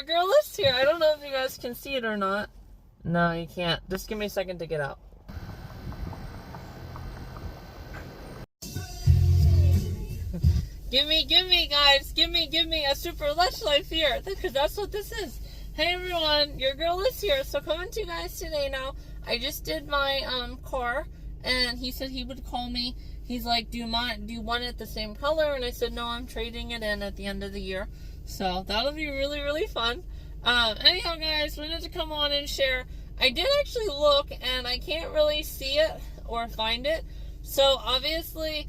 your girl is here. I don't know if you guys can see it or not. No, you can't. Just give me a second to get out. Give me, guys. Give me a super lush life here. Because that's what this is. Hey, everyone. Your girl is here. So, coming to you guys today now. I just did my car. And he said he would call me. He's like, do you want it the same color? And I said, no, I'm trading it in at the end of the year. So, that'll be really, really fun. Anyhow, guys, wanted to come on and share. I did actually look, and I can't really see it or find it. So, obviously,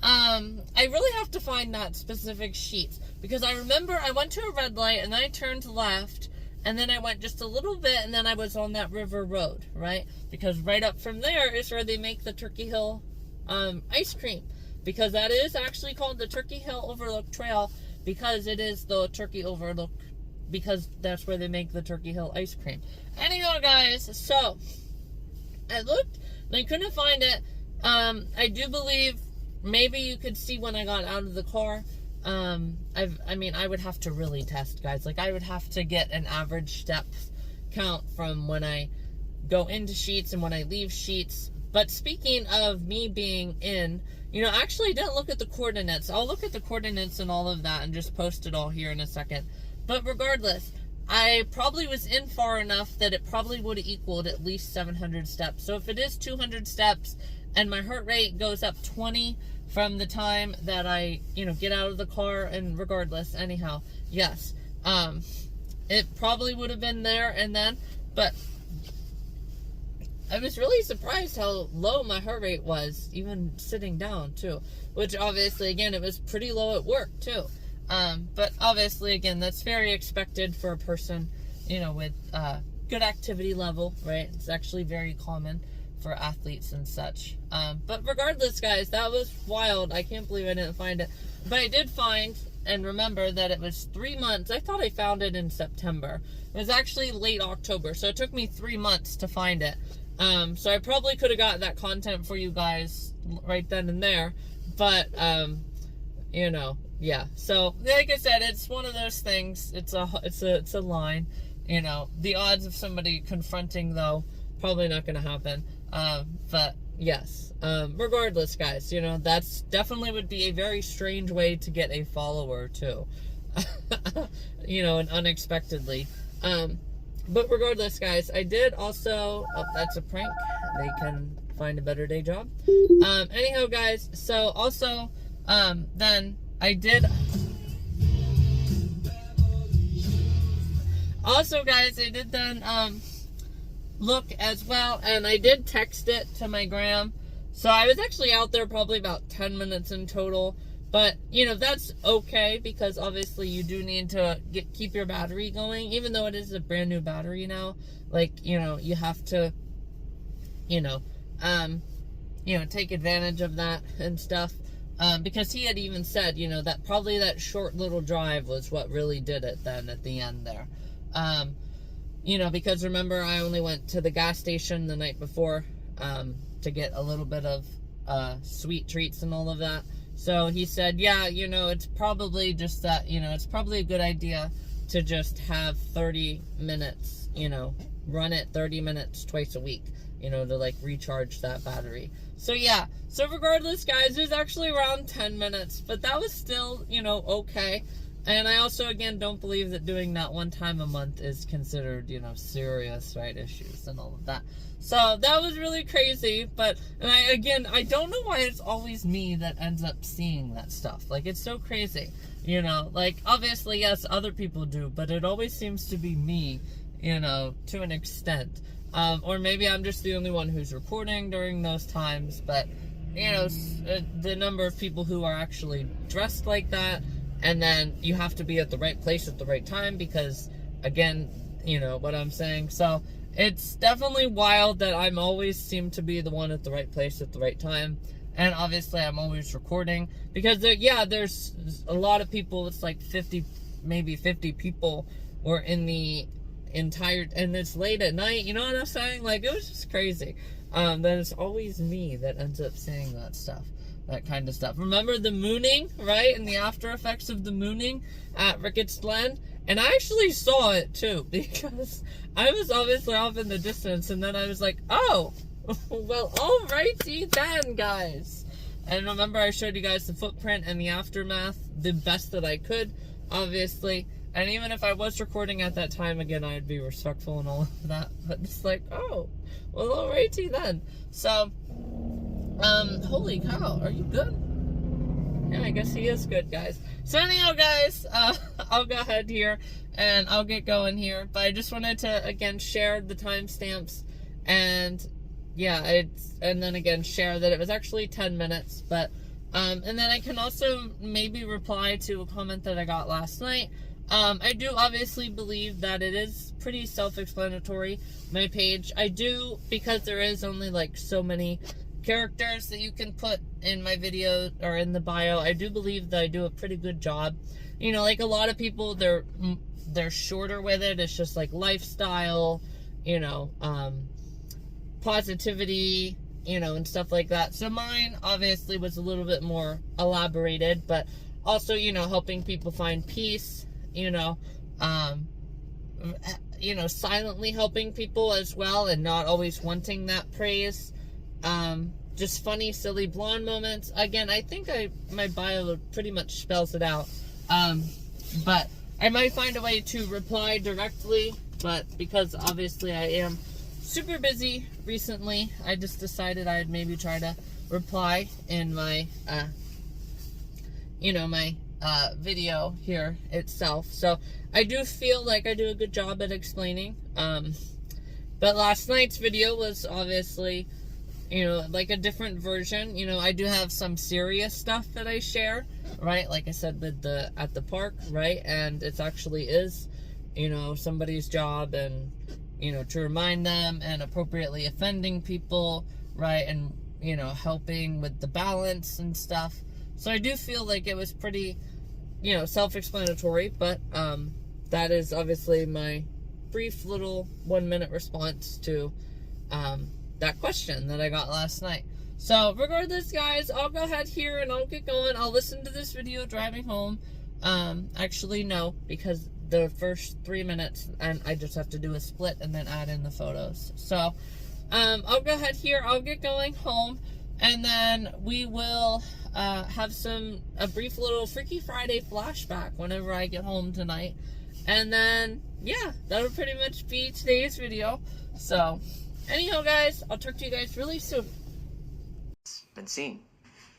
I really have to find that specific Sheetz. Because I remember I went to a red light, and then I turned left, and then I went just a little bit, and then I was on that river road, right? Because right up from there is where they make the Turkey Hill ice cream. Because that is actually called the Turkey Hill Overlook Trail, because it is the Turkey Overlook, because that's where they make the Turkey Hill ice cream. Anyhow, guys, so I looked and I couldn't find it. I do believe maybe you could see when I got out of the car. I mean, I would have to really test, guys. Like, I would have to get an average steps count from when I go into Sheetz and when I leave Sheetz. But speaking of me being in, you know, actually I didn't look at the coordinates. I'll look at the coordinates and all of that and just post it all here in a second. But regardless, I probably was in far enough that it probably would have equaled at least 700 steps. So if it is 200 steps and my heart rate goes up 20 from the time that I, you know, get out of the car, and regardless, anyhow, yes, it probably would have been there and then, but I was really surprised how low my heart rate was, even sitting down, too. Which, obviously, again, it was pretty low at work, too. But, obviously, again, that's very expected for a person, you know, with good activity level, right? It's actually very common for athletes and such. But regardless, guys, that was wild. I can't believe I didn't find it. But I did find and remember that it was 3 months. I thought I found it in September. It was actually late October, so it took me 3 months to find it. So I probably could have got that content for you guys right then and there, but, you know, yeah. So, like I said, it's one of those things. It's a line, you know. The odds of somebody confronting, though, probably not going to happen. But, yes. Regardless, guys, you know, that's definitely would be a very strange way to get a follower, too. You know, and unexpectedly. But regardless, guys, I did also... Oh, that's a prank. They can find a better day job. Anyhow, guys, so also, then I did... Also, guys, I did then, look as well, and I did text it to my gram. So I was actually out there probably about 10 minutes in total. But, you know, that's okay, because obviously you do need to keep your battery going, even though it is a brand new battery now. Like, you know, you have to, you know, take advantage of that and stuff. Because he had even said, you know, that probably that short little drive was what really did it then at the end there. You know, because remember, I only went to the gas station the night before, to get a little bit of, sweet treats and all of that. So he said, yeah, you know, it's probably just that, you know, it's probably a good idea to just have 30 minutes, you know, run it 30 minutes twice a week, you know, to like recharge that battery. So yeah, so regardless, guys, it was actually around 10 minutes, but that was still, you know, okay. And I also, again, don't believe that doing that one time a month is considered, you know, serious, right, issues and all of that. So that was really crazy, but, and I don't know why it's always me that ends up seeing that stuff. Like, it's so crazy, you know, like, obviously, yes, other people do, but it always seems to be me, you know, to an extent. Or maybe I'm just the only one who's recording during those times, but, you know, the number of people who are actually dressed like that, and then you have to be at the right place at the right time, because, again, you know what I'm saying. So it's definitely wild that I'm always seem to be the one at the right place at the right time. And obviously I'm always recording, because there's a lot of people. It's like 50, maybe 50 people were in the entire, and it's late at night, you know what I'm saying? Like, it was just crazy. That it's always me that ends up saying that stuff. that kind of stuff. Remember the mooning, right? And the after effects of the mooning at Ricketts Glen? And I actually saw it too, because I was obviously off in the distance, and then I was like, oh, well, alrighty then, guys. And remember, I showed you guys the footprint and the aftermath the best that I could, obviously. And even if I was recording at that time, again, I'd be respectful and all of that. But it's like, oh, well, alrighty then. So, holy cow, are you good? Yeah, I guess he is good, guys. So anyhow, guys, I'll go ahead here and I'll get going here. But I just wanted to, again, share the timestamps and, yeah, and then again, share that it was actually 10 minutes. But, and then I can also maybe reply to a comment that I got last night. I do obviously believe that it is pretty self-explanatory, my page. I do, because there is only like so many characters that you can put in my video or in the bio, I do believe that I do a pretty good job. You know, like a lot of people, they're shorter with it. It's just like lifestyle, you know, positivity, you know, and stuff like that. So mine obviously was a little bit more elaborated, but also, you know, helping people find peace, you know, silently helping people as well and not always wanting that praise. Just funny, silly, blonde moments. Again, I think my bio pretty much spells it out. But I might find a way to reply directly, but because obviously I am super busy recently, I just decided I'd maybe try to reply in my, my video here itself. So I do feel like I do a good job at explaining. But last night's video was obviously, you know, like a different version. You know, I do have some serious stuff that I share, right? Like I said, with at the park, right? And it actually is, you know, somebody's job, and, you know, to remind them and appropriately offending people, right? And, you know, helping with the balance and stuff. So I do feel like it was pretty, you know, self-explanatory, but that is obviously my brief little 1-minute response to that question that I got last night. So regardless, guys, I'll go ahead here and I'll get going. I'll listen to this video driving home. Actually, no, because the first 3 minutes, and I just have to do a split and then add in the photos. So I'll go ahead here. I'll get going home, and then we will have a brief little Freaky Friday flashback whenever I get home tonight. And then, yeah, that'll pretty much be today's video. So anyhow, guys, I'll talk to you guys really soon. It's been seen.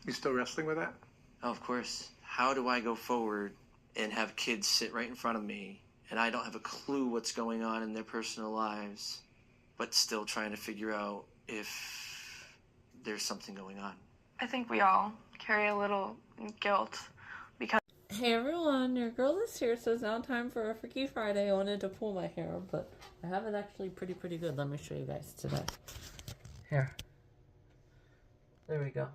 You still wrestling with that? Oh, of course. How do I go forward and have kids sit right in front of me, and I don't have a clue what's going on in their personal lives, but still trying to figure out if there's something going on? I think we all carry a little guilt because... Hey everyone, your girl is here, so it's now time for a Freaky Friday. I wanted to pull my hair, but I have it actually pretty good. Let me show you guys today. Here. There we go.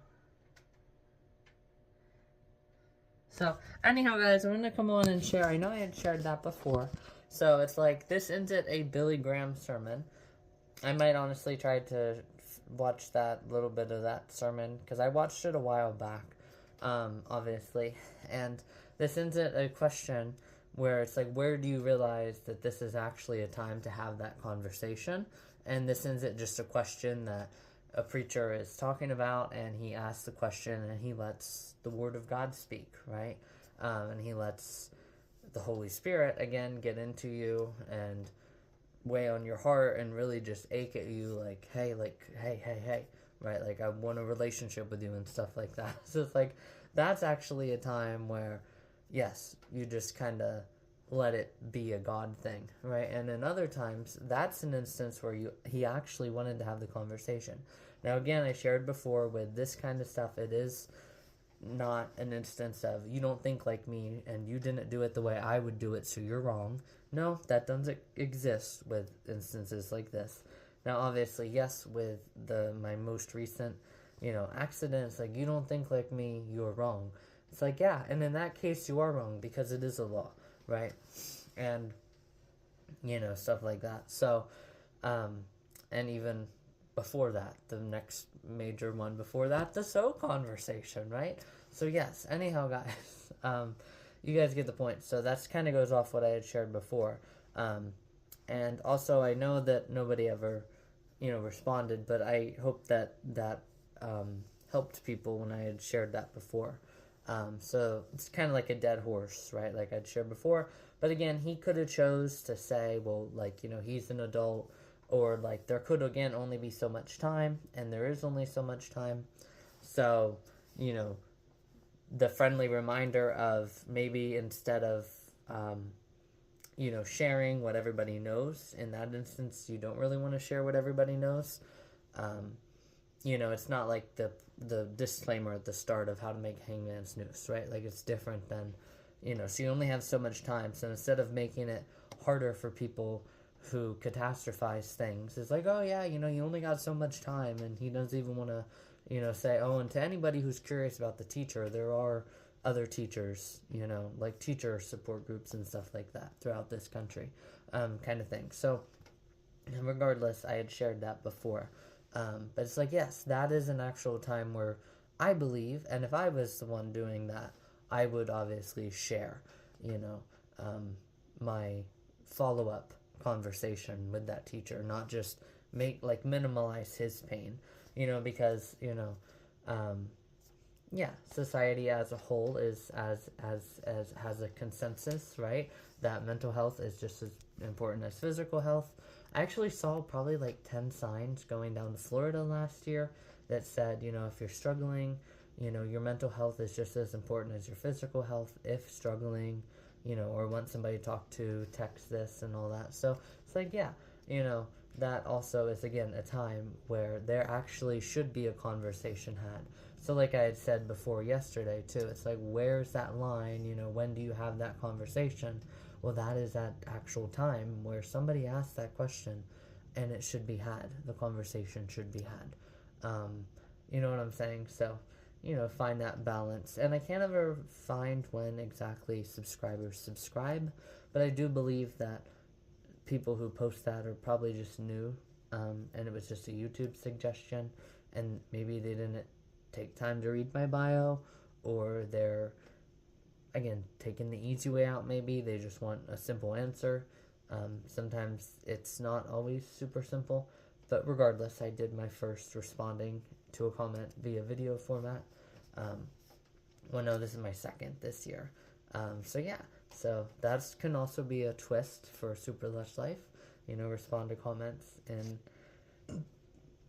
So, anyhow, guys, I'm going to come on and share. I know I had shared that before. So, it's like, this isn't a Billy Graham sermon. I might honestly try to watch that little bit of that sermon, because I watched it a while back, obviously. And this isn't a question where it's like, where do you realize that this is actually a time to have that conversation? And this isn't just a question that a preacher is talking about, and he asks the question, and he lets the Word of God speak, right? And he lets the Holy Spirit, again, get into you and weigh on your heart and really just ache at you like, hey, right? Like, I want a relationship with you and stuff like that. So it's like, that's actually a time where, yes, you just kind of let it be a God thing, right? And in other times, that's an instance where he actually wanted to have the conversation. Now, again, I shared before with this kind of stuff, it is not an instance of, you don't think like me, and you didn't do it the way I would do it, so you're wrong. No, that doesn't exist with instances like this. Now, obviously, yes, with my most recent, accidents, like, you don't think like me, you're wrong. It's like, yeah, and in that case, you are wrong, because it is a law, right? And, stuff like that. So, and even before that, the next major one before that, the so conversation, right? So yes, anyhow, guys, you guys get the point. So that's kind of goes off what I had shared before. And also, I know that nobody ever, responded, but I hope that helped people when I had shared that before. So it's kind of like a dead horse, right? Like I'd shared before. But again, he could have chose to say, well, like, he's an adult, or like there could again only be so much time, and there is only so much time. So, the friendly reminder of maybe instead of, sharing what everybody knows, in that instance, you don't really want to share what everybody knows. It's not like the disclaimer at the start of how to make hangman's noose, right? Like it's different than, so you only have so much time. So instead of making it harder for people who catastrophize things, it's like, oh yeah, you only got so much time, and he doesn't even want to, say, oh, and to anybody who's curious about the teacher, there are other teachers, like teacher support groups and stuff like that throughout this country, kind of thing. So regardless, I had shared that before. But it's like, yes, that is an actual time where I believe, and if I was the one doing that, I would obviously share, my follow-up conversation with that teacher, not just minimize his pain, because, society as a whole is as has a consensus, right, that mental health is just as important as physical health. I actually saw probably 10 signs going down to Florida last year that said, if you're struggling, your mental health is just as important as your physical health. If struggling, or want somebody to talk to, text this and all that. So it's like, yeah, that also is, again, a time where there actually should be a conversation had. So like I had said before yesterday too, it's like, where's that line? When do you have that conversation? Well, that is that actual time where somebody asked that question, and it should be had. The conversation should be had. You know what I'm saying? So, find that balance. And I can't ever find when exactly subscribers subscribe, but I do believe that people who post that are probably just new, and it was just a YouTube suggestion, and maybe they didn't take time to read my bio, or they're, again, taking the easy way out. Maybe they just want a simple answer. Sometimes it's not always super simple, but regardless, I did my first responding to a comment via video format. Well, no, this is my second this year. So yeah, so that can also be a twist for Super Lush Life, respond to comments in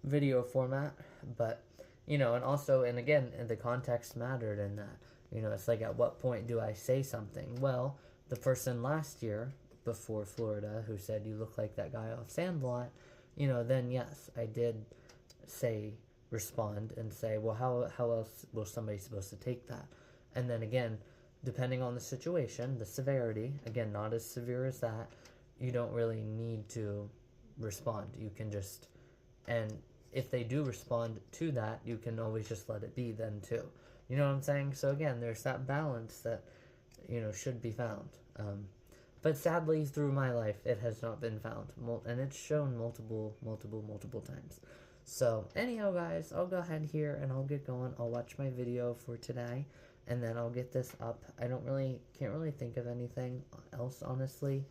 video format. But, and also, and again, the context mattered in that. It's like, at what point do I say something? Well, the person last year, before Florida, who said, you look like that guy off Sandlot, then yes, I did respond and say, well, how else was somebody supposed to take that? And then again, depending on the situation, the severity, again, not as severe as that, you don't really need to respond. You can just, and if they do respond to that, you can always just let it be then too. You know what I'm saying? So again, there's that balance that, should be found. But sadly, through my life, it has not been found. And it's shown multiple times. So anyhow, guys, I'll go ahead here and I'll get going. I'll watch my video for today, and then I'll get this up. I can't really think of anything else, honestly.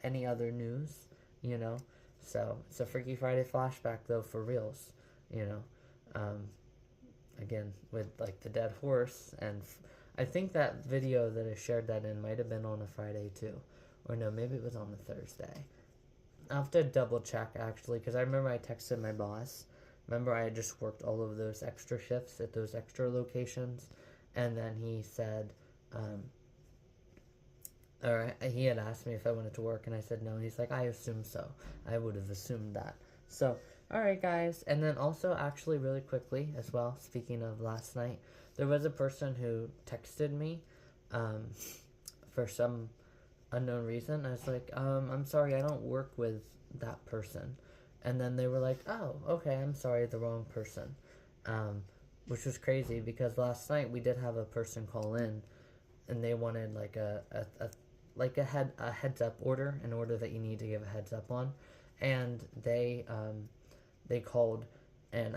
Any other news, So it's a Freaky Friday flashback, though, for reals, Again, with, the dead horse, and I think that video that I shared that in might have been on a Friday, too. Or no, maybe it was on a Thursday. I'll have to double check, actually, because I remember I texted my boss. Remember, I had just worked all of those extra shifts at those extra locations, and then he said, or he had asked me if I wanted to work, and I said no. He's like, I assume so. I would have assumed that. So, alright, guys. And then also, actually, really quickly as well, speaking of last night, there was a person who texted me for some unknown reason. I was like, I'm sorry, I don't work with that person. And then they were like, oh, okay, I'm sorry, the wrong person. Which was crazy, because last night we did have a person call in, and they wanted a heads up order, an order that you need to give a heads up on, and they called and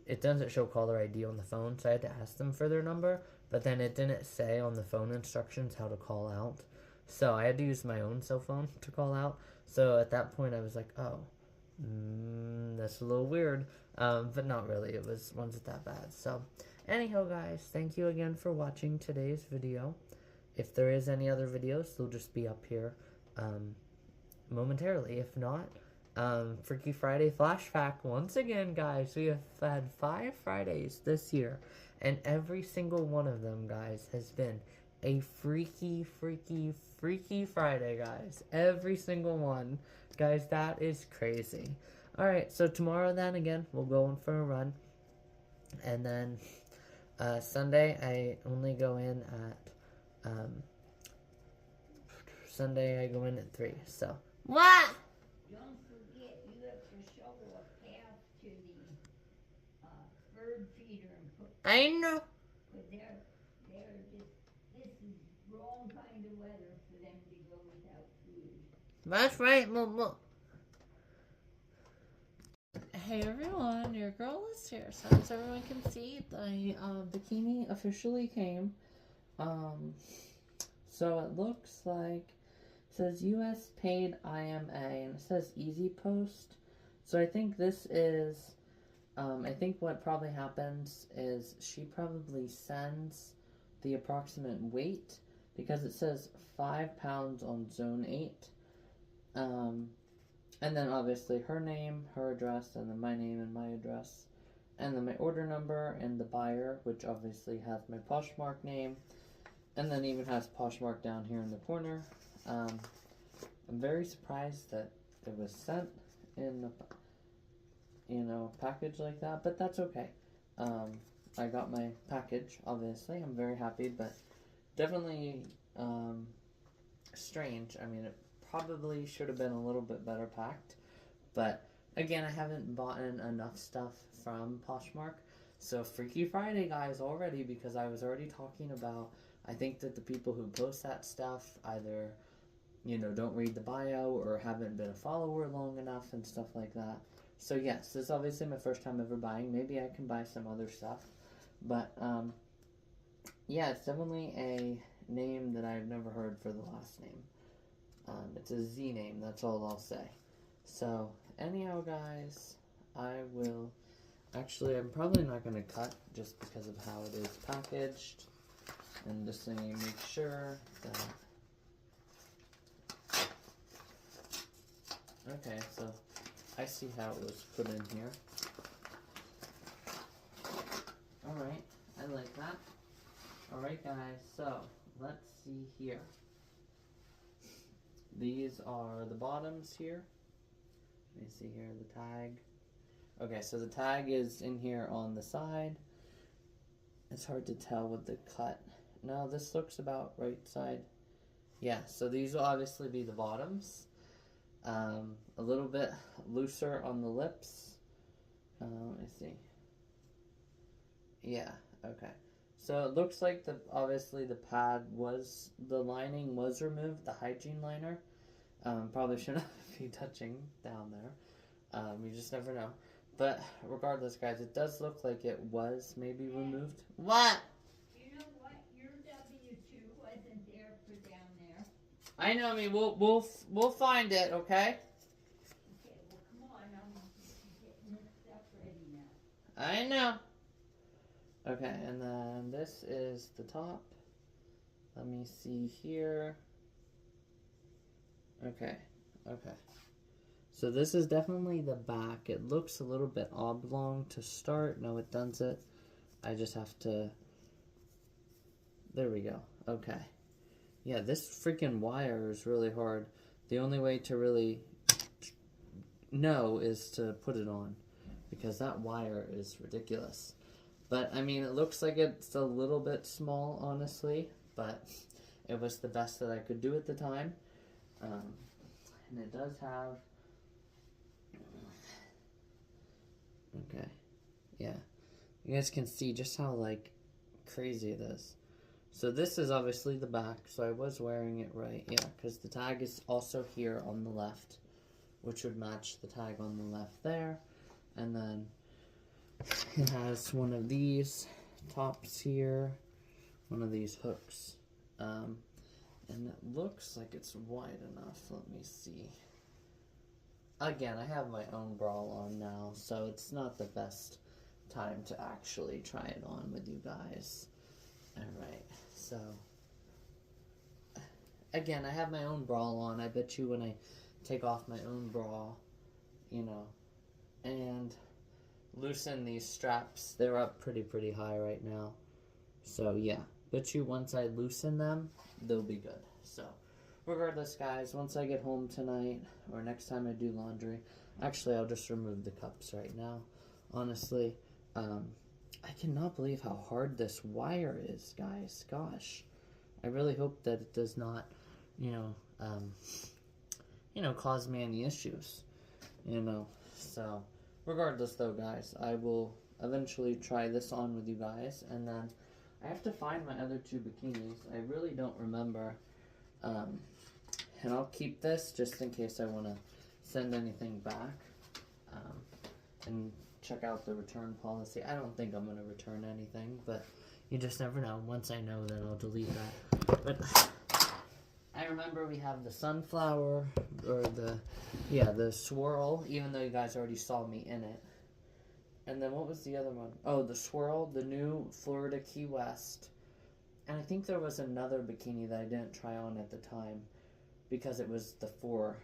it doesn't show caller ID on the phone, so I had to ask them for their number, but then it didn't say on the phone instructions how to call out. So I had to use my own cell phone to call out. So at that point I was like, oh, that's a little weird. But not really. It wasn't that bad. So anyhow, guys, thank you again for watching today's video. If there is any other videos, they'll just be up here momentarily. If not, Freaky Friday Flashback. Once again, guys, we have had 5 Fridays this year, and every single one of them, guys, has been a freaky Friday, guys. Every single one. Guys, that is crazy. Alright, so tomorrow then, again, we'll go in for a run. And then, Sunday, I only go in at, Sunday I go in at 3, so. What? Don't forget, you have to shovel a path to the bird feeder and put. I know. But they're just, this is wrong kind of weather for them to go without food. That's right, Momo. Hey everyone, your girl is here. So as everyone can see, the bikini officially came. So it looks like it says US paid IMA and it says Easy Post. So I think this is I think what probably happens is she probably sends the approximate weight because it says 5 pounds on zone 8. And then obviously her name, her address, and then my name and my address. And then my order number and the buyer, which obviously has my Poshmark name. And then even has Poshmark down here in the corner. I'm very surprised that it was sent in a package like that, but that's okay. I got my package, obviously. I'm very happy, but definitely strange. I mean, it probably should have been a little bit better packed, but again, I haven't bought in enough stuff from Poshmark. So Freaky Friday, guys, already, because I was already talking about, I think that the people who post that stuff either, don't read the bio or haven't been a follower long enough and stuff like that. So yes, this is obviously my first time ever buying. Maybe I can buy some other stuff, but yeah, it's definitely a name that I've never heard for the last name. It's a Z name, that's all I'll say. So, anyhow, guys, I'm probably not going to cut just because of how it is packaged. And just to make sure that... Okay, so I see how it was put in here. Alright, I like that. Alright, guys, so let's see here. These are the bottoms here. Let me see here, the tag. Okay, so the tag is in here on the side. It's hard to tell with the cut. No, this looks about right side. Yeah, so these will obviously be the bottoms. A little bit looser on the lips. Let me see. Yeah, okay. So it looks like obviously the lining was removed, the hygiene liner. Probably shouldn't be touching down there. You just never know. But regardless, guys, it does look like it was maybe removed. What? You know what? Your W-2 wasn't there for down there. I know. I mean, we'll find it. Okay. Okay, well, come on. I'm getting this stuff ready now. I know. Okay, and then this is the top. Let me see here. Okay. So this is definitely the back. It looks a little bit oblong to start. No, it doesn't. I just have to... There we go. Okay. Yeah, this freaking wire is really hard. The only way to really know is to put it on, because that wire is ridiculous. But, I mean, it looks like it's a little bit small, honestly, but it was the best that I could do at the time. And it does have... Okay. Yeah. You guys can see just how, crazy it is. So this is obviously the back, so I was wearing it right. Yeah, because the tag is also here on the left, which would match the tag on the left there. And then It has one of these tops here, one of these hooks, and it looks like it's wide enough. Let me see. Again, I have my own bra on now, so it's not the best time to actually try it on with you guys. Alright, so again, I have my own bra on. I bet you when I take off my own bra, you know, and loosen these straps, they're up pretty high right now. So yeah, bet you once I loosen them, they'll be good. So regardless, guys, once I get home tonight, or next time I do laundry, actually I'll just remove the cups right now. Honestly, I cannot believe how hard this wire is, guys. Gosh, I really hope that it does not, cause me any issues, So, regardless though, guys, I will eventually try this on with you guys, and then I have to find my other two bikinis. I really don't remember, and I'll keep this just in case I want to send anything back, and check out the return policy. I don't think I'm going to return anything, but you just never know. Once I know, then I'll delete that. But I remember we have the sunflower, or the swirl, even though you guys already saw me in it. And then what was the other one? Oh, the swirl, the new Florida Key West. And I think there was another bikini that I didn't try on at the time, because it was the four,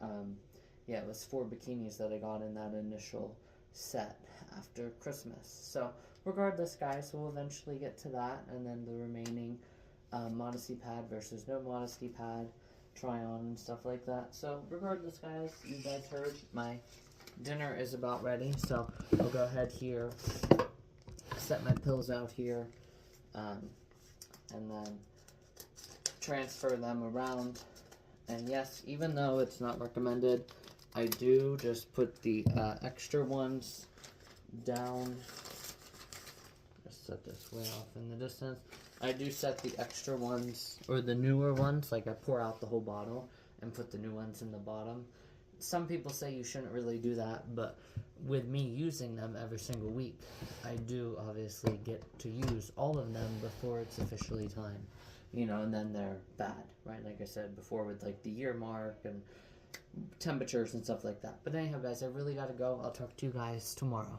it was 4 bikinis that I got in that initial set after Christmas. So regardless, guys, we'll eventually get to that, and then the remaining modesty pad versus no modesty pad try on and stuff like that. So regardless, guys, you guys heard my dinner is about ready, so I'll go ahead here, set my pills out here, and then transfer them around. And yes, even though it's not recommended, I do just put the extra ones down. Just set this way off in the distance. I do set the extra ones, or the newer ones, like I pour out the whole bottle and put the new ones in the bottom. Some people say you shouldn't really do that, but with me using them every single week, I do obviously get to use all of them before it's officially time. And then they're bad, right? Like I said before, with like the year mark and temperatures and stuff like that. But anyhow, guys, I really gotta go. I'll talk to you guys tomorrow.